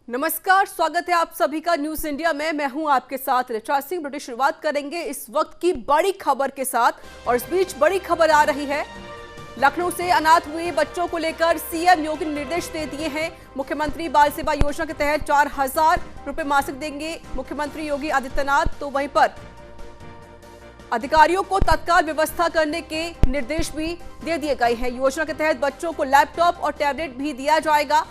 नमस्कार, स्वागत है आप सभी का न्यूज इंडिया में। मैं हूं आपके साथ ऋचा सिंह। बड़ी शुरुआत करेंगे इस वक्त की बड़ी खबर के साथ और इस बीच बड़ी खबर आ रही है। लखनऊ से अनाथ हुए बच्चों को लेकर सीएम योगी ने निर्देश दे दिए हैं। मुख्यमंत्री बाल सेवा योजना के तहत 4000 रुपए मासिक देंगे मुख्यमंत्री योगी आदित्यनाथ। तो वहीं पर अधिकारियों को तत्काल व्यवस्था करने के निर्देश भी दे दिए गए हैं। योजना के तहत बच्चों को लैपटॉप और टैबलेट भी दिया जाएगा।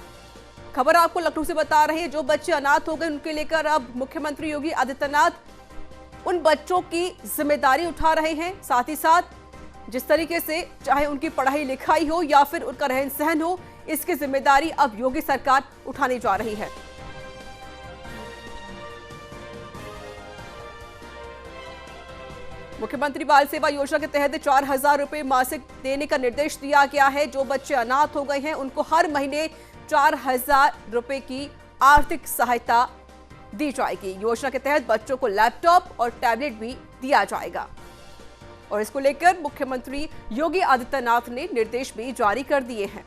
खबर आपको लखनऊ से बता रहे हैं। जो बच्चे अनाथ हो गए उनके लेकर अब मुख्यमंत्री योगी आदित्यनाथ उन बच्चों की जिम्मेदारी उठा रहे हैं। साथ ही साथ जिस तरीके से चाहे उनकी पढ़ाई लिखाई हो या फिर उनका रहन सहन हो, इसकी जिम्मेदारी अब योगी सरकार उठाने जा रही है। मुख्यमंत्री बाल सेवा योजना के तहत 4000 रुपए मासिक देने का निर्देश दिया गया है। जो बच्चे अनाथ हो गए हैं उनको हर महीने 4000 रुपए की आर्थिक सहायता दी जाएगी। योजना के तहत बच्चों को लैपटॉप और टैबलेट भी दिया जाएगा और इसको लेकर मुख्यमंत्री योगी आदित्यनाथ ने निर्देश भी जारी कर दिए हैं।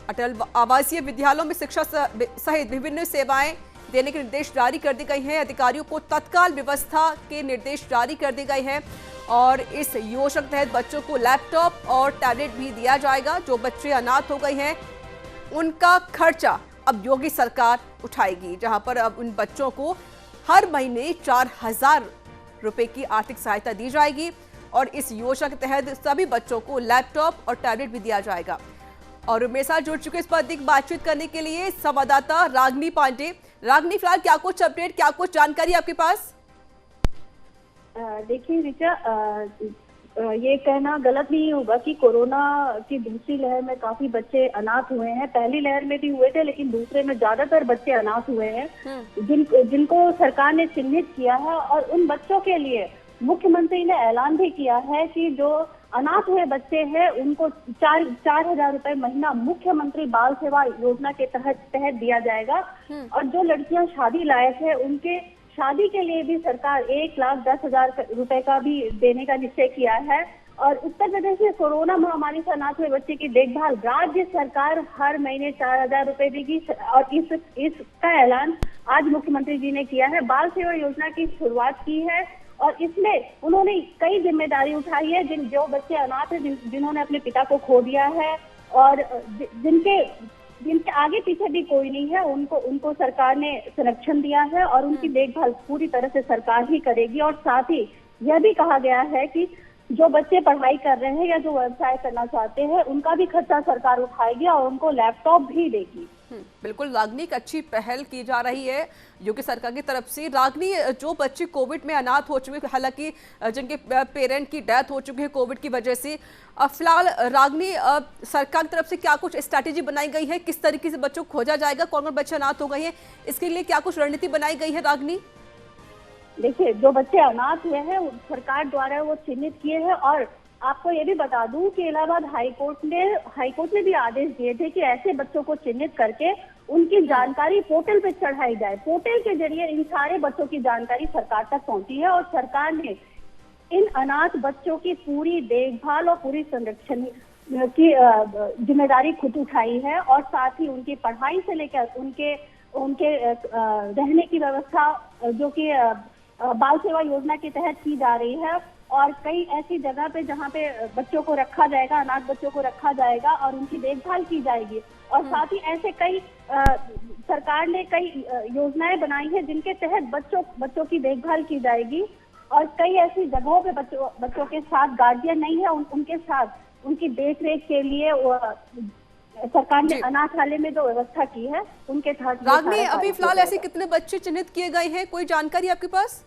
अटल आवासीय विद्यालयों में शिक्षा सहित विभिन्न सेवाएं देने के निर्देश जारी कर दी गई हैं। अधिकारियों को तत्काल व्यवस्था के निर्देश जारी कर दिए गए हैं और इस योजना के तहत बच्चों को लैपटॉप और टैबलेट भी दिया जाएगा। जो बच्चे अनाथ हो गए हैं उनका खर्चा अब योगी सरकार उठाएगी, जहां पर अब उन बच्चों को हर महीने 4000 रुपए की आर्थिक सहायता दी जाएगी और इस योजना के तहत सभी बच्चों को लैपटॉप और टैबलेट भी दिया जाएगा। और मेरे साथ जुड़ चुके इस पर अधिक बातचीत करने के लिए संवाददाता रागनी पांडे। रागनी, फिलहाल क्या कुछ अपडेट, क्या कुछ जानकारी आपके पास? देखिए ऋचा, ये कहना गलत नहीं होगा कि कोरोना की दूसरी लहर में काफी बच्चे अनाथ हुए हैं। पहली लहर में भी हुए थे लेकिन दूसरे में ज्यादातर बच्चे अनाथ हुए हैं जिनको सरकार ने चिन्हित किया है। और उन बच्चों के लिए मुख्यमंत्री ने ऐलान भी किया है कि जो अनाथ हुए बच्चे हैं उनको 4000 रुपए महीना मुख्यमंत्री बाल सेवा योजना के तहत दिया जाएगा। और जो लड़कियां शादी लायक है उनके शादी के लिए भी सरकार 1,10,000 रुपए का भी देने का निश्चय किया है। और उत्तर प्रदेश में कोरोना महामारी से अनाथ हुए बच्चे की देखभाल राज्य सरकार हर महीने 4000 रुपए देगी और इसका ऐलान आज मुख्यमंत्री जी ने किया है। बाल सेवा योजना की शुरुआत की है और इसमें उन्होंने कई जिम्मेदारी उठाई है। जो बच्चे अनाथ हैं, जिन्होंने अपने पिता को खो दिया है और जिनके आगे पीछे भी कोई नहीं है, उनको सरकार ने संरक्षण दिया है और उनकी देखभाल पूरी तरह से सरकार ही करेगी। और साथ ही यह भी कहा गया है कि जो बच्चे पढ़ाई कर रहे हैं या जो व्यवसाय करना चाहते हैं उनका भी खर्चा सरकार उठाएगी और उनको लैपटॉप भी देगी। बिल्कुल रागनी, एक अच्छी पहल की जा रही है योगी सरकार की तरफ से। रागनी, जो बच्चे कोविड में अनाथ हो चुके, हालांकि जिनके पेरेंट की डेथ हो चुकी है कोविड की वजह से, फिलहाल रागनी सरकार की तरफ से क्या कुछ स्ट्रैटेजी बनाई गई है? किस तरीके से बच्चों को खोजा जाएगा? कौन कौन बच्चे अनाथ हो गए हैं, इसके लिए क्या कुछ रणनीति बनाई गई है रागनी? देखिए, जो बच्चे अनाथ हुए हैं सरकार द्वारा वो चिन्हित किए हैं। और आपको ये भी बता दूं कि इलाहाबाद हाईकोर्ट ने भी आदेश दिए थे कि ऐसे बच्चों को चिन्हित करके उनकी जानकारी पोर्टल पे चढ़ाई जाए। पोर्टल के जरिए इन सारे बच्चों की जानकारी सरकार तक पहुंची है और सरकार ने इन अनाथ बच्चों की पूरी देखभाल और पूरी संरक्षण की जिम्मेदारी खुद उठाई है। और साथ ही उनकी पढ़ाई से लेकर उनके रहने की व्यवस्था जो कि बाल सेवा योजना के तहत की जा रही है। और कई ऐसी जगह पे जहाँ पे बच्चों को रखा जाएगा, अनाथ बच्चों को रखा जाएगा और उनकी देखभाल की जाएगी। और साथ ही ऐसे कई सरकार ने कई योजनाएं बनाई हैं जिनके तहत बच्चों की देखभाल की जाएगी। और कई ऐसी जगहों पे बच्चों के साथ गार्जियन नहीं है, उनके साथ उनकी देखरेख के लिए सरकार ने अनाथालय में जो व्यवस्था की है उनके साथ। रागनी, अभी फिलहाल ऐसे कितने बच्चे चिन्हित किए गए हैं? कोई जानकारी आपके पास?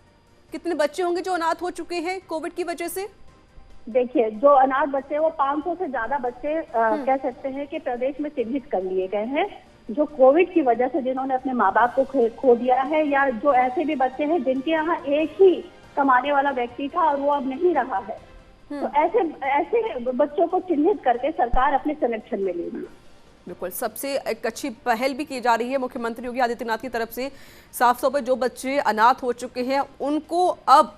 कितने बच्चे होंगे जो अनाथ हो चुके हैं कोविड की वजह से? देखिए, जो अनाथ बच्चे वो 500 से ज्यादा बच्चे कह सकते हैं कि प्रदेश में चिन्हित कर लिए गए हैं, जो कोविड की वजह से जिन्होंने अपने माँ बाप को खो दिया है या जो ऐसे भी बच्चे हैं जिनके यहाँ एक ही कमाने वाला व्यक्ति था और वो अब नहीं रहा है। तो ऐसे बच्चों को चिन्हित करके सरकार अपने संरक्षण में लेगी। बिल्कुल, सबसे एक अच्छी पहल भी की जा रही है मुख्यमंत्री योगी आदित्यनाथ की तरफ से। साफ तौर पर जो बच्चे अनाथ हो चुके हैं उनको अब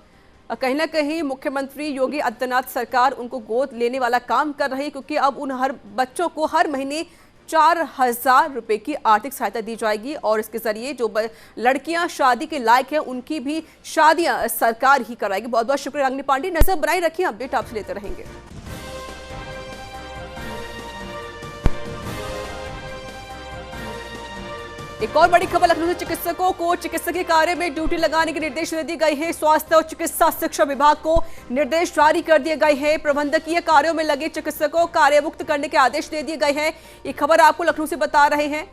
कहीं ना कहीं मुख्यमंत्री योगी आदित्यनाथ सरकार उनको गोद लेने वाला काम कर रही है, क्योंकि अब उन हर बच्चों को हर महीने 4,000 रुपए की आर्थिक सहायता दी जाएगी और इसके जरिए जो लड़कियां शादी के लायक हैं उनकी भी शादियां सरकार ही कराएगी। बहुत बहुत शुक्रिया रागिनी पांडे। नजर बनाए रखिए, अपडेट आपसे लेते रहेंगे। एक और बड़ी खबर, लखनऊ से चिकित्सकों को चिकित्सकीय कार्य में ड्यूटी लगाने के निर्देश दे दिए गए हैं। स्वास्थ्य और चिकित्सा शिक्षा विभाग को निर्देश जारी कर दिए गए हैं। प्रबंधकीय कार्यों में लगे चिकित्सकों को कार्यमुक्त करने के आदेश दे दिए गए हैं। ये खबर आपको लखनऊ से बता रहे हैं।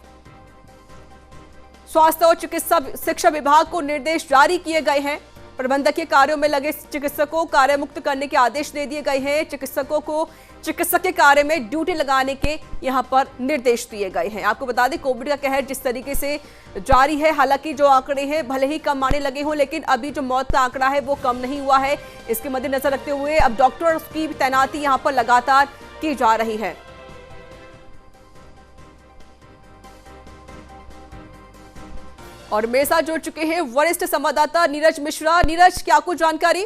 स्वास्थ्य और चिकित्सा शिक्षा विभाग को निर्देश जारी किए गए हैं। प्रबंधकीय कार्यों में लगे चिकित्सकों को कार्यमुक्त करने के आदेश दे दिए गए हैं। चिकित्सकों को चिकित्सकीय कार्य में ड्यूटी लगाने के यहां पर निर्देश दिए गए हैं। आपको बता दें, कोविड का कहर जिस तरीके से जारी है, हालांकि जो आंकड़े हैं भले ही कम आने लगे हों, लेकिन अभी जो मौत का आंकड़ा है वो कम नहीं हुआ है। इसके मद्देनजर रखते हुए अब डॉक्टर्स की तैनाती यहां पर लगातार की जा रही है। और मेरे साथ जुड़ चुके हैं वरिष्ठ संवाददाता नीरज मिश्रा। नीरज, क्या कुछ जानकारी?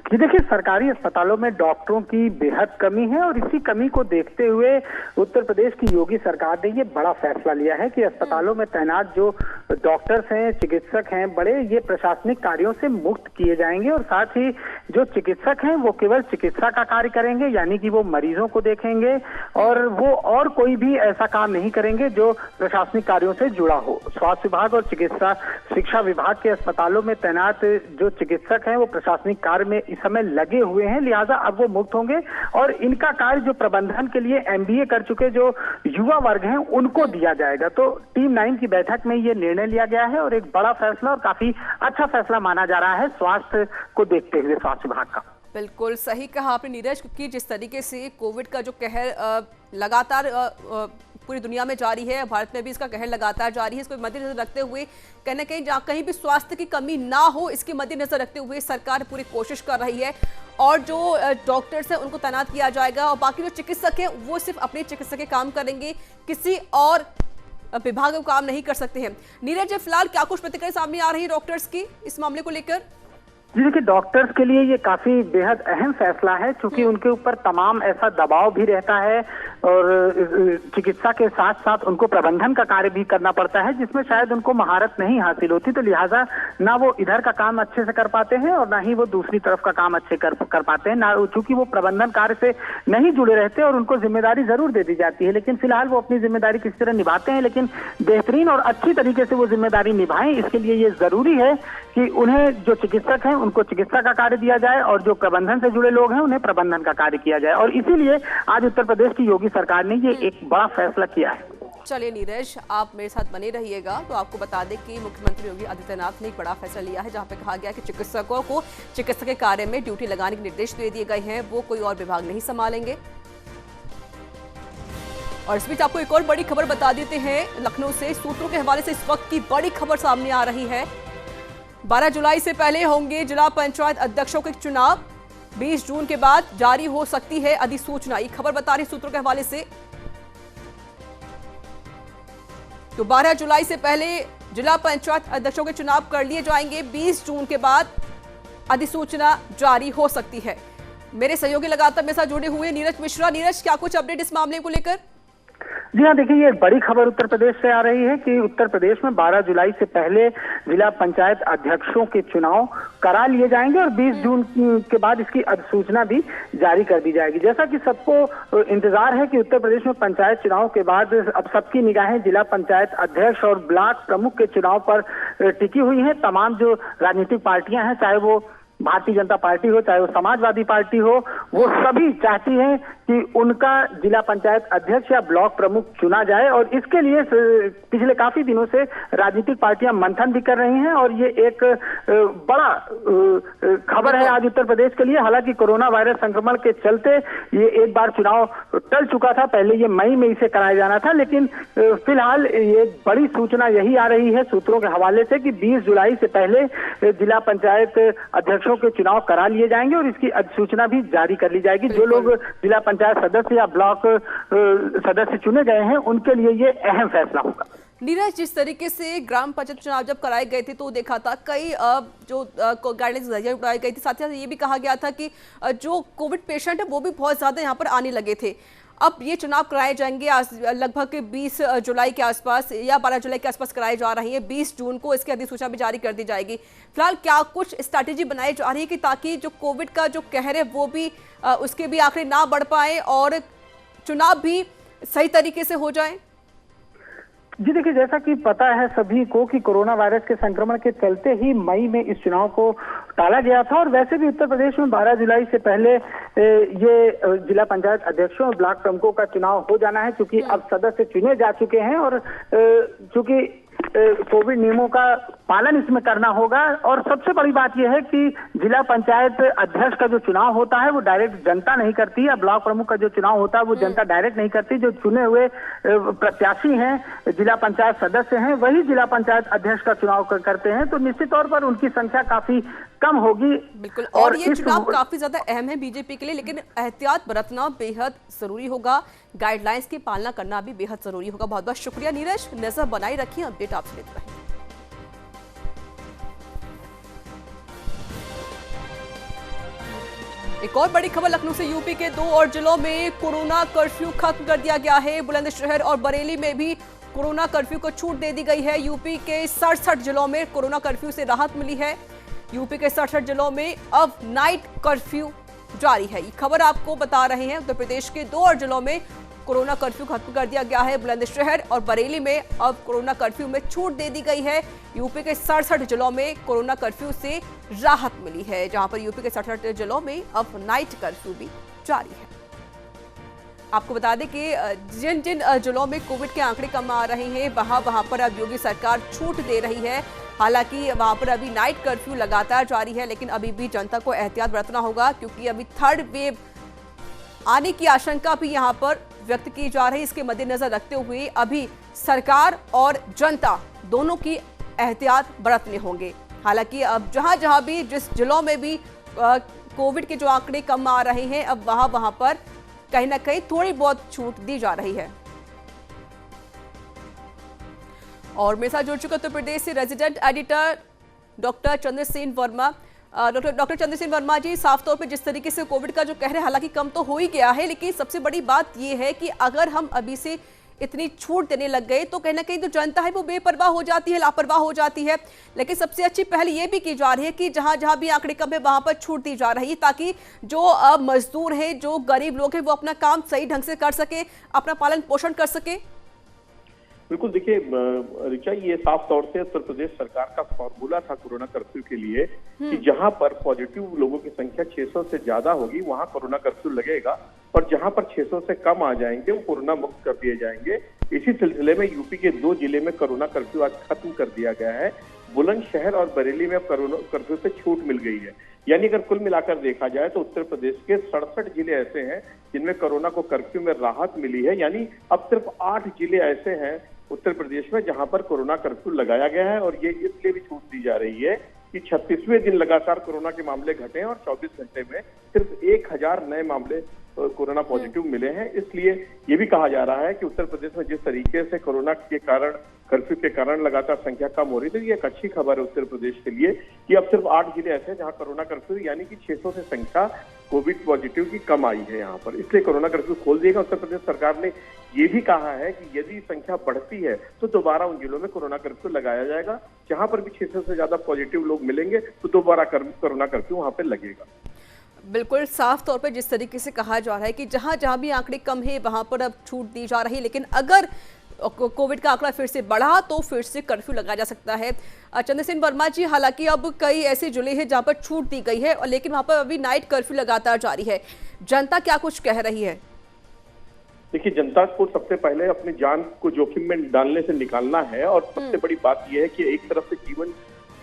जी देखिए, सरकारी अस्पतालों में डॉक्टरों की बेहद कमी है और इसी कमी को देखते हुए उत्तर प्रदेश की योगी सरकार ने ये बड़ा फैसला लिया है कि अस्पतालों में तैनात जो डॉक्टर्स हैं, चिकित्सक हैं, बड़े ये प्रशासनिक कार्यों से मुक्त किए जाएंगे और साथ ही जो चिकित्सक हैं वो केवल चिकित्सा का कार्य करेंगे, यानी कि वो मरीजों को देखेंगे और वो और कोई भी ऐसा काम नहीं करेंगे जो प्रशासनिक कार्यों से जुड़ा हो। स्वास्थ्य विभाग और चिकित्सा शिक्षा विभाग के अस्पतालों में तैनात जो चिकित्सक हैं वो प्रशासनिक कार्य में इस समय लगे हुए हैं, लिहाजा अब वो मुक्त होंगे और इनका कार्य जो प्रबंधन के लिए MBA कर चुके जो युवा वर्ग हैं उनको दिया जाएगा। तो टीम 9 की बैठक में ये निर्णय लिया गया है और एक बड़ा फैसला और काफी अच्छा फैसला माना जा रहा है स्वास्थ्य को देखते हुए स्वास्थ्य विभाग का। बिल्कुल सही कहा आपने नीरज, क्योंकि जिस तरीके से कोविड का जो कहर लगातार पूरी दुनिया में जारी है, भारत में भी इसका कहर लगातार जारी है। इसको मद्देनजर रखते हुए कहीं ना कहीं जहाँ कहीं भी स्वास्थ्य की कमी ना हो, इसके मद्देनजर रखते हुए सरकार पूरी कोशिश कर रही है और जो डॉक्टर्स हैं उनको तैनात किया जाएगा और बाकी जो चिकित्सक हैं वो सिर्फ अपने चिकित्सा के काम करेंगे, किसी और विभाग में काम नहीं कर सकते हैं। नीरज, फिलहाल क्या कुछ प्रतिक्रिया सामने आ रही है डॉक्टर्स की इस मामले को लेकर? जी देखिए, डॉक्टर्स के लिए ये काफी बेहद अहम फैसला है क्योंकि उनके ऊपर तमाम ऐसा दबाव भी रहता है और चिकित्सा के साथ साथ उनको प्रबंधन का कार्य भी करना पड़ता है जिसमें शायद उनको महारत नहीं हासिल होती, तो लिहाजा ना वो इधर का काम अच्छे से कर पाते हैं और ना ही वो दूसरी तरफ का काम अच्छे कर पाते हैं, ना चूंकि वो प्रबंधन कार्य से नहीं जुड़े रहते और उनको जिम्मेदारी जरूर दे दी जाती है, लेकिन फिलहाल वो अपनी जिम्मेदारी किसी तरह निभाते हैं, लेकिन बेहतरीन और अच्छी तरीके से वो जिम्मेदारी निभाएं। इसके लिए ये जरूरी है कि उन्हें जो चिकित्सक हैं उनको चिकित्सा का कार्य दिया जाए और जो प्रबंधन से जुड़े लोग हैं उन्हें प्रबंधन का कार्य किया जाए और इसीलिए आज उत्तर प्रदेश की योगी सरकार ने ये एक बड़ा फैसला किया है। चलिए नीरज, आप मेरे साथ बने रहिएगा। तो आपको बता दें कि मुख्यमंत्री योगी आदित्यनाथ ने एक बड़ा फैसला लिया है जहां पे कहा गया कि चिकित्सकों को चिकित्सा के कार्य में ड्यूटी लगाने के निर्देश दे दिए गए हैं, वो कोई और विभाग नहीं संभालेंगे। और इस बीच आपको एक और बड़ी खबर बता देते हैं लखनऊ से। सूत्रों के हवाले से इस वक्त की बड़ी खबर सामने आ रही है। 12 जुलाई से पहले होंगे जिला पंचायत अध्यक्षों के चुनाव। 20 जून के बाद जारी हो सकती है अधिसूचना, ये खबर बता रही सूत्रों के हवाले से। तो 12 जुलाई से पहले जिला पंचायत अध्यक्षों के चुनाव कर लिए जाएंगे। 20 जून के बाद अधिसूचना जारी हो सकती है। मेरे सहयोगी लगातार मेरे साथ जुड़े हुए नीरज मिश्रा। नीरज, क्या कुछ अपडेट इस मामले को लेकर? जी हाँ, देखिए, ये बड़ी खबर उत्तर प्रदेश से आ रही है कि उत्तर प्रदेश में 12 जुलाई से पहले जिला पंचायत अध्यक्षों के चुनाव करा लिए जाएंगे और 20 जून के बाद इसकी अधिसूचना भी जारी कर दी जाएगी। जैसा कि सबको इंतजार है कि उत्तर प्रदेश में पंचायत चुनाव के बाद अब सबकी निगाहें जिला पंचायत अध्यक्ष और ब्लॉक प्रमुख के चुनाव पर टिकी हुई हैं। तमाम जो राजनीतिक पार्टियां हैं, चाहे वो भारतीय जनता पार्टी हो चाहे वो समाजवादी पार्टी हो, वो सभी चाहती हैं कि उनका जिला पंचायत अध्यक्ष या ब्लॉक प्रमुख चुना जाए और इसके लिए पिछले काफी दिनों से राजनीतिक पार्टियां मंथन भी कर रही हैं और ये एक बड़ा खबर है आज उत्तर प्रदेश के लिए। हालांकि कोरोना वायरस संक्रमण के चलते ये एक बार चुनाव टल चुका था, पहले ये मई में इसे कराया जाना था, लेकिन फिलहाल ये बड़ी सूचना यही आ रही है सूत्रों के हवाले से कि 20 जुलाई से पहले जिला पंचायत अध्यक्षों के चुनाव करा लिए जाएंगे और इसकी अधिसूचना भी जारी कर ली जाएगी। जो लोग जिला पंचायत सदस्य या ब्लॉक सदस्य चुने गए हैं उनके लिए ये अहम फैसला होगा। नीरज, जिस तरीके से ग्राम पंचायत चुनाव जब कराए गए थे तो देखा था कई जो गाइडलाइंस उठाई गई थी, साथ ही साथ ये भी कहा गया था कि जो कोविड पेशेंट है वो भी बहुत ज्यादा यहाँ पर आने लगे थे। अब ये चुनाव कराए जाएंगे लगभग 20 जुलाई के आसपास या 12 जुलाई के आसपास कराए जा रही है। 20 जून को इसकी अधिसूचना भी जारी कर दी जाएगी। फिलहाल क्या कुछ स्ट्रैटेजी बनाई जा रही है कि ताकि जो कोविड का जो कहर है वो भी उसके भी आंकड़े ना बढ़ पाए और चुनाव भी सही तरीके से हो जाए? जी देखिए, जैसा कि पता है सभी को कि कोरोना वायरस के संक्रमण के चलते ही मई में इस चुनाव को टाला गया था और वैसे भी उत्तर प्रदेश में 12 जुलाई से पहले ये जिला पंचायत अध्यक्षों और ब्लॉक प्रमुखों का चुनाव हो जाना है, क्योंकि अब सदस्य चुने जा चुके हैं और चूंकि कोविड नियमों का पालन इसमें करना होगा। और सबसे बड़ी बात यह है कि जिला पंचायत अध्यक्ष का जो चुनाव होता है वो डायरेक्ट जनता नहीं करती है, ब्लॉक प्रमुख का जो चुनाव होता है वो जनता डायरेक्ट नहीं करती। जो चुने हुए प्रत्याशी हैं, जिला पंचायत सदस्य हैं, वही जिला पंचायत अध्यक्ष का चुनाव करते हैं, तो निश्चित तौर पर उनकी संख्या काफी कम होगी। बिल्कुल, और ये चुनाव काफी ज्यादा अहम है बीजेपी के लिए, लेकिन एहतियात बरतना बेहद जरूरी होगा, गाइडलाइंस की पालना करना भी बेहद जरूरी होगा। बहुत बहुत शुक्रिया नीरज, नजर बनाए रखिए, अपडेट आपसे लेते रहेंगे। एक और बड़ी खबर लखनऊ से, यूपी के 2 और जिलों में कोरोना कर्फ्यू खत्म कर दिया गया है। बुलंदशहर और बरेली में भी कोरोना कर्फ्यू को छूट दे दी गई है। यूपी के 67 जिलों में कोरोना कर्फ्यू से राहत मिली है। यूपी के 67 जिलों में अब नाइट कर्फ्यू जारी है। ये खबर आपको बता रहे हैं। उत्तर प्रदेश के 2 और जिलों में कोरोना कर्फ्यू खत्म कर दिया गया है। बुलंदशहर और बरेली में अब कोरोना कर्फ्यू में छूट दे दी गई है। यूपी के 67 जिलों में कोरोना कर्फ्यू से राहत मिली है, जहां पर यूपी के 67 जिलों में अब नाइट कर्फ्यू भी जारी है। आपको बता दें कि जिन जिन जिलों में कोविड के आंकड़े कम आ रहे हैं वहां पर अब योगी सरकार छूट दे रही है। हालांकि वहां पर अभी नाइट कर्फ्यू लगातार जारी है, लेकिन अभी भी जनता को एहतियात बरतना होगा, क्योंकि अभी थर्ड वेव आने की आशंका भी यहां पर व्यक्त की जा रही है। इसके मद्देनजर रखते हुए अभी सरकार और जनता दोनों की एहतियात बरतने होंगे। हालांकि अब जहां जहां भी जिस जिलों में भी कोविड के जो आंकड़े कम आ रहे हैं, अब वहां पर कहीं ना कहीं थोड़ी बहुत छूट दी जा रही है। और मेरे साथ जुड़ चुके उत्तर प्रदेश से resident editor doctor Chandrasen Verma. Doctor Chandrasen Verma ji, साफ तौर पे जिस तरीके से कोविड का जो कहर है, हालांकि कम तो हो ही गया है, लेकिन सबसे बड़ी बात यह है कि अगर हम अभी से इतनी छूट देने लग गए तो कहीं ना कहीं जो जनता है वो बेपरवाह हो जाती है, लापरवाह हो जाती है। लेकिन सबसे अच्छी पहल ये भी की जा रही है कि जहां जहां भी आंकड़े कम है वहां पर छूट दी जा रही है, ताकि जो मजदूर हैं, जो गरीब लोग हैं, वो अपना काम सही ढंग से कर सके, अपना पालन पोषण कर सके। बिल्कुल, देखिए ऋचा, ये साफ तौर से उत्तर प्रदेश सरकार का फॉर्मूला था कोरोना कर्फ्यू के लिए कि जहां पर पॉजिटिव लोगों की संख्या 600 से ज्यादा होगी वहां कोरोना कर्फ्यू लगेगा, और जहां पर 600 से कम आ जाएंगे वो कोरोना मुक्त कर दिए जाएंगे। इसी सिलसिले में यूपी के 2 जिले में कोरोना कर्फ्यू आज खत्म कर दिया गया है। बुलंदशहर और बरेली में अब कोरोना कर्फ्यू से छूट मिल गई है। यानी अगर कुल मिलाकर देखा जाए तो उत्तर प्रदेश के 67 जिले ऐसे हैं जिनमें कोरोना को कर्फ्यू में राहत मिली है। यानी अब सिर्फ 8 जिले ऐसे हैं उत्तर प्रदेश में जहां पर कोरोना कर्फ्यू लगाया गया है, और ये इसलिए भी छूट दी जा रही है कि 36वें दिन लगातार कोरोना के मामले घटे हैं और 24 घंटे में सिर्फ 1000 नए मामले कोरोना पॉजिटिव मिले हैं। इसलिए ये भी कहा जा रहा है कि उत्तर प्रदेश में जिस तरीके से कोरोना के कारण, कर्फ्यू के कारण लगातार संख्या कम हो रही थी, ये एक अच्छी खबर है उत्तर प्रदेश के लिए कि अब सिर्फ 8 जिले ऐसे हैं जहां कोरोना कर्फ्यू यानी कि 600 से संख्या कोविड पॉजिटिव की कम आई है यहाँ पर, इसलिए कोरोना कर्फ्यू खोल दिएगा। उत्तर प्रदेश सरकार ने ये भी कहा है कि यदि संख्या बढ़ती है तो दोबारा उन जिलों में कोरोना कर्फ्यू लगाया जाएगा। जहां पर भी 600 से ज्यादा पॉजिटिव लोग मिलेंगे तो दोबारा कोरोना कर्फ्यू वहां पर लगेगा। बिल्कुल, साफ तौर पर जिस तरीके से कहा जा रहा है कि जहां जहां भी आंकड़े कम है वहां पर अब छूट दी जा रही है, लेकिन अगर कोविड का आंकड़ा फिर से बढ़ा तो फिर से कर्फ्यू लगाया जा सकता है। चंद्रसेन वर्मा जी, हालांकि अब कई ऐसे जिले हैं जहां पर छूट दी गई है, लेकिन वहां पर अभी नाइट कर्फ्यू लगातार जारी है। जनता क्या कुछ कह रही है? देखिए, जनता को सबसे पहले अपनी जान को जोखिम में डालने से निकालना है, और सबसे बड़ी बात यह है कि एक तरफ से जीवन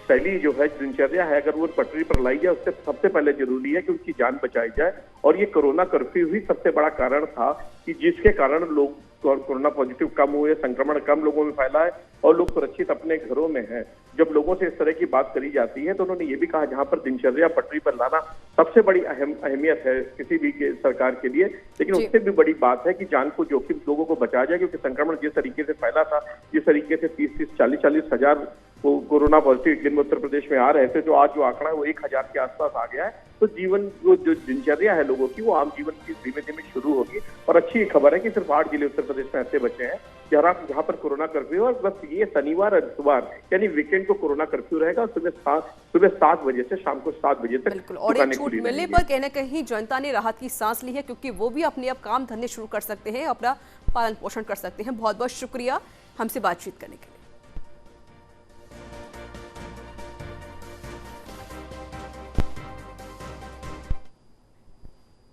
शैली जो है, दिनचर्या है, अगर वो पटरी पर लाई जाए उससे सबसे पहले जरूरी है कि उनकी जान बचाई जाए। और ये कोरोना कर्फ्यू ही सबसे बड़ा कारण था कि जिसके कारण लोग कोरोना पॉजिटिव कम हुए, संक्रमण कम लोगों में फैला है और लोग सुरक्षित अपने घरों में हैं। जब लोगों से इस तरह की बात करी जाती है तो उन्होंने ये भी कहा जहां पर दिनचर्या पटरी पर लाना सबसे बड़ी अहमियत है किसी भी सरकार के लिए, लेकिन उससे भी बड़ी बात है कि जान को जोखिम लोगों को बचाया जाए, क्योंकि संक्रमण जिस तरीके से फैला था, जिस तरीके से 30-40 हजार कोरोना पॉजिटिव एक दिन में उत्तर प्रदेश में आ रहे थे, जो आज जो आंकड़ा है वो 1000 के आसपास आ गया है। तो जीवन जो दिनचर्या है लोगों की, वो आम जीवन की धीमे धीमे शुरू होगी। और अच्छी खबर है कि सिर्फ 8 जिले उत्तर प्रदेश में ऐसे बचे हैं जहाँ पर कोरोना कर्फ्यू है। और बस ये शनिवार और इतवार यानी वीकेंड को कोरोना कर्फ्यू रहेगा, सुबह 7 बजे से शाम को 7 बजे तक। बिल्कुल, और ये छूट मिलने पर कहीं ना कहीं जनता ने राहत की सांस ली है, क्योंकि वो भी अपने अब काम धंधे शुरू कर सकते हैं, अपना पालन पोषण कर सकते हैं। बहुत बहुत शुक्रिया हमसे बातचीत करने के लिए।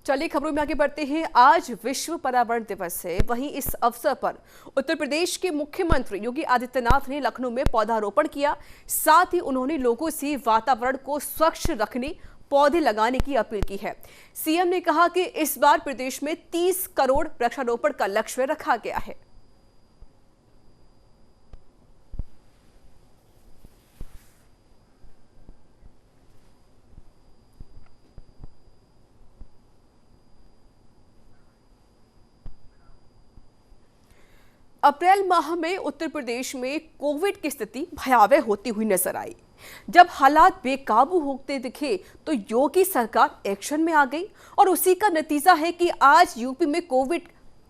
चलिए खबरों में आगे बढ़ते हैं। आज विश्व पर्यावरण दिवस है, वहीं इस अवसर पर उत्तर प्रदेश के मुख्यमंत्री योगी आदित्यनाथ ने लखनऊ में पौधारोपण किया। साथ ही उन्होंने लोगों से वातावरण को स्वच्छ रखने, पौधे लगाने की अपील की है। सीएम ने कहा कि इस बार प्रदेश में 30 करोड़ वृक्षारोपण का लक्ष्य रखा गया है। अप्रैल माह में उत्तर प्रदेश में कोविड की स्थिति भयावह होती हुई नजर आई। जब हालात बेकाबू होते दिखे तो योगी सरकार एक्शन में आ गई, और उसी का नतीजा है कि आज यूपी में कोविड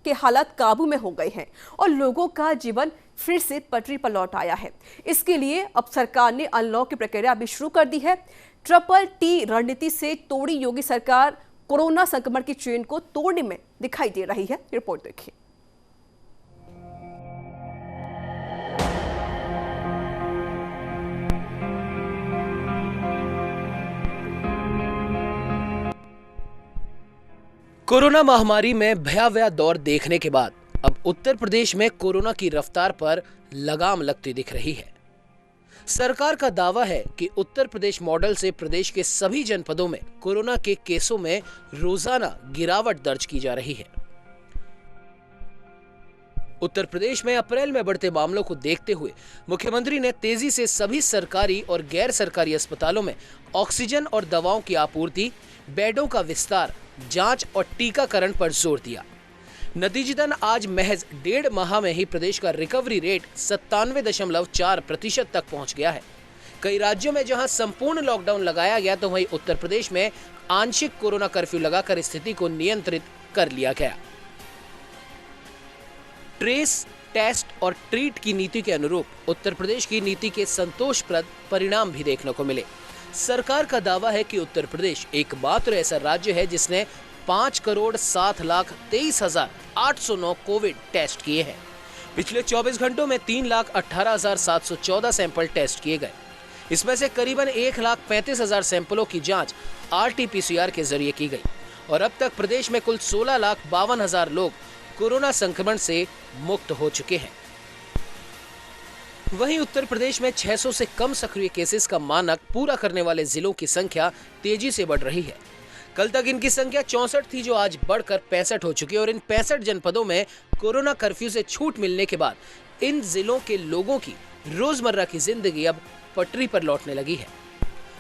के हालात काबू में हो गए हैं और लोगों का जीवन फिर से पटरी पर लौट आया है। इसके लिए अब सरकार ने अनलॉक की प्रक्रिया भी शुरू कर दी है। TTT रणनीति से तोड़ी योगी सरकार कोरोना संक्रमण की चेन को तोड़ने में दिखाई दे रही है। रिपोर्ट देखिए। कोरोना महामारी में भयावह दौर देखने के बाद अब उत्तर प्रदेश में कोरोना की रफ्तार पर लगाम लगती दिख रही है। सरकार का दावा है कि उत्तर प्रदेश मॉडल से प्रदेश के सभी जनपदों में कोरोना के केसों में रोजाना गिरावट दर्ज की जा रही है। उत्तर प्रदेश में अप्रैल में बढ़ते मामलों को देखते हुए मुख्यमंत्री ने तेजी से सभी सरकारी और गैर सरकारी अस्पतालों में ऑक्सीजन और दवाओं की आपूर्ति, बेडों का विस्तार, जांच और टीकाकरण पर जोर दिया। नतीजतन आज महज 1.5 माह में ही प्रदेश का रिकवरी रेट 97.4% तक पहुंच गया है। कई राज्यों में जहां संपूर्ण लॉकडाउन लगाया गया, तो वहीं उत्तर प्रदेश में आंशिक कोरोना कर्फ्यू लगाकर स्थिति को नियंत्रित कर लिया गया। ट्रेस, टेस्ट और ट्रीट की नीति के अनुरूप उत्तर प्रदेश की नीति के संतोषप्रद परिणाम भी देखने को मिले। सरकार का दावा है कि उत्तर प्रदेश एकमात्र ऐसा राज्य है जिसने 5,07,23,809 कोविड टेस्ट किए हैं। पिछले 24 घंटों में 3,18,714 सैंपल टेस्ट किए गए। इसमें से करीबन 1,35,000 सैंपलों की जांच RT-PCR के जरिए की गई और अब तक प्रदेश में कुल 16,52,000 लोग कोरोना संक्रमण से मुक्त हो चुके हैं। वहीं उत्तर प्रदेश में 600 से कम सक्रिय केसेस का मानक पूरा करने वाले जिलों की संख्या तेजी से बढ़ रही है। कल तक इनकी संख्या 64 थी, जो आज बढ़कर 65 हो चुकी है और इन 65 जनपदों में कोरोना कर्फ्यू से छूट मिलने के बाद इन जिलों के लोगों की रोजमर्रा की जिंदगी अब पटरी पर लौटने लगी है।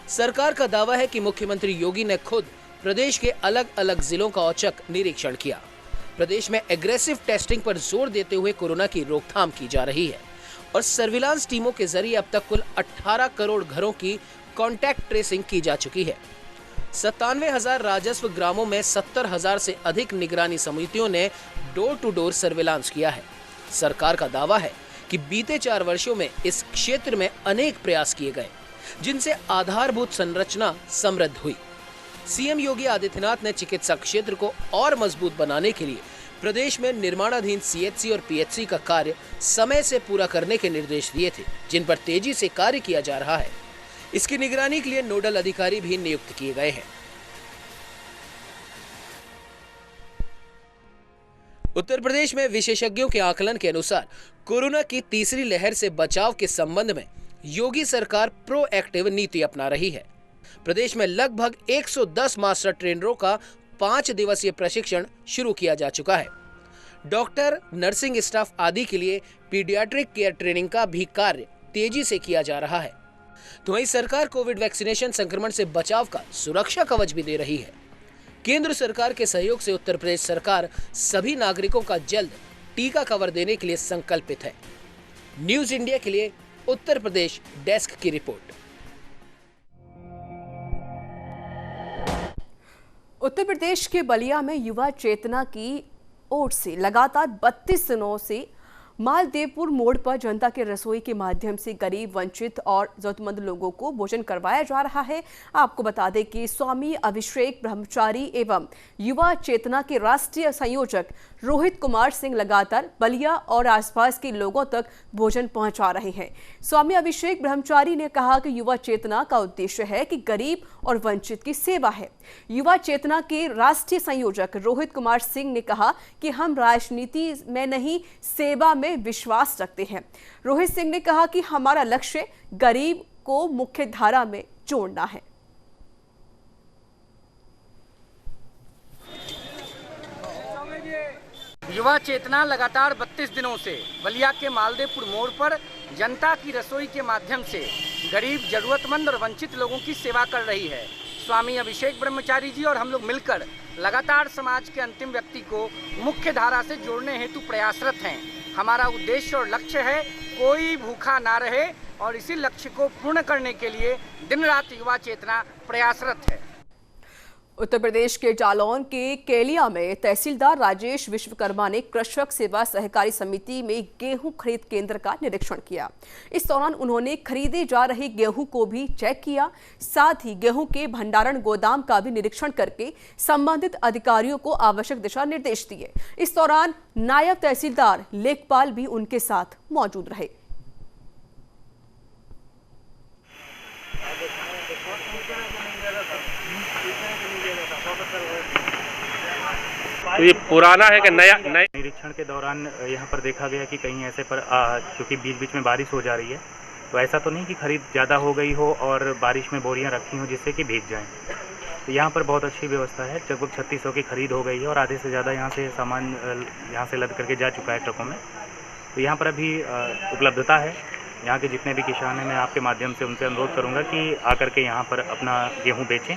सरकार का दावा है कि मुख्यमंत्री योगी ने खुद प्रदेश के अलग अलग जिलों का औचक निरीक्षण किया। प्रदेश में एग्रेसिव टेस्टिंग पर जोर देते हुए कोरोना की रोकथाम की जा रही है और सर्विलांस टीमों के जरिए अब तक कुल 18 करोड़ घरों की कॉन्टैक्ट ट्रेसिंग की जा चुकी है। 97,000 राजस्व ग्रामों में 70,000 से अधिक निगरानी समितियों ने डोर टू डोर सर्विलांस किया है। सरकार का दावा है कि बीते 4 वर्षों में इस क्षेत्र में अनेक प्रयास किए गए, जिनसे आधारभूत संरचना समृद्ध हुई। सीएम योगी आदित्यनाथ ने चिकित्सा क्षेत्र को और मजबूत बनाने के लिए प्रदेश में निर्माणाधीन CHC और PHC का कार्य समय से पूरा करने के निर्देश दिए थे, जिन पर तेजी से कार्य किया जा रहा है। इसकी निगरानी के लिए नोडल अधिकारी भी नियुक्त किए गए हैं। उत्तर प्रदेश में विशेषज्ञों के आकलन के अनुसार कोरोना की तीसरी लहर से बचाव के संबंध में योगी सरकार प्रोएक्टिव नीति अपना रही है। प्रदेश में लगभग 110 मास्टर ट्रेनरों का 5 दिवसीय प्रशिक्षण शुरू किया जा चुका है। डॉक्टर, नर्सिंग स्टाफ आदि के लिए पीडियाट्रिक केयर ट्रेनिंग का भी कार्य तेजी से किया जा रहा है। तो वहीं सरकार कोविड वैक्सीनेशन संक्रमण से बचाव का सुरक्षा कवच भी दे रही है। केंद्र सरकार के सहयोग से उत्तर प्रदेश सरकार सभी नागरिकों का जल्द टीका कवर देने के लिए संकल्पित है। न्यूज इंडिया के लिए उत्तर प्रदेश डेस्क की रिपोर्ट। उत्तर प्रदेश के बलिया में युवा चेतना की ओर से लगातार 32 दिनों से मालदेवपुर मोड़ पर जनता के रसोई के माध्यम से गरीब, वंचित और जरूरतमंद लोगों को भोजन करवाया जा रहा है। आपको बता दें कि स्वामी अभिषेक ब्रह्मचारी एवं युवा चेतना के राष्ट्रीय संयोजक रोहित कुमार सिंह लगातार बलिया और आसपास के लोगों तक भोजन पहुंचा रहे हैं। स्वामी अभिषेक ब्रह्मचारी ने कहा कि युवा चेतना का उद्देश्य है कि गरीब और वंचित की सेवा है। युवा चेतना के राष्ट्रीय संयोजक रोहित कुमार सिंह ने कहा कि हम राजनीति में नहीं, सेवा में विश्वास रखते हैं। रोहित सिंह ने कहा कि हमारा लक्ष्य गरीब को मुख्य धारा में जोड़ना है। युवा चेतना लगातार 32 दिनों से बलिया के मालदेवपुर मोड़ पर जनता की रसोई के माध्यम से गरीब, जरूरतमंद और वंचित लोगों की सेवा कर रही है। स्वामी अभिषेक ब्रह्मचारी जी और हम लोग मिलकर लगातार समाज के अंतिम व्यक्ति को मुख्य धारा से जोड़ने हेतु प्रयासरत हैं। हमारा उद्देश्य और लक्ष्य है कोई भूखा ना रहे और इसी लक्ष्य को पूर्ण करने के लिए दिन रात युवा चेतना प्रयासरत है। उत्तर प्रदेश के जालौन के केलिया में तहसीलदार राजेश विश्वकर्मा ने कृषक सेवा सहकारी समिति में गेहूं खरीद केंद्र का निरीक्षण किया। इस दौरान उन्होंने खरीदे जा रहे गेहूं को भी चेक किया, साथ ही गेहूं के भंडारण गोदाम का भी निरीक्षण करके संबंधित अधिकारियों को आवश्यक दिशा निर्देश दिए। इस दौरान नायब तहसीलदार लेखपाल भी उनके साथ मौजूद रहे। तो ये पुराना है कि नया? निरीक्षण के दौरान यहाँ पर देखा गया कि कहीं ऐसे पर क्योंकि बीच बीच में बारिश हो जा रही है, तो ऐसा तो नहीं कि खरीद ज़्यादा हो गई हो और बारिश में बोरियाँ रखी हों जिससे कि भीग जाएं। तो यहाँ पर बहुत अच्छी व्यवस्था है। लगभग 3600 की खरीद हो गई है और आधे से ज़्यादा यहाँ से सामान यहाँ से लद करके जा चुका है ट्रकों में। तो यहाँ पर अभी उपलब्धता है। यहाँ के जितने भी किसान हैं, मैं आपके माध्यम से उनसे अनुरोध करूँगा कि आकर के यहाँ पर अपना गेहूँ बेचें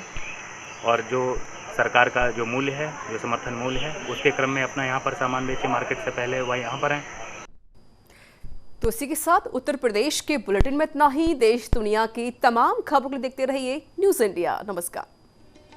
और जो सरकार का जो मूल्य है, जो समर्थन मूल्य है, उसके क्रम में अपना यहाँ पर सामान बेचें। मार्केट से पहले वह यहाँ पर हैं। तो इसी के साथ उत्तर प्रदेश के बुलेटिन में इतना ही। देश दुनिया की तमाम खबरों को देखते रहिए न्यूज़ इंडिया। नमस्कार।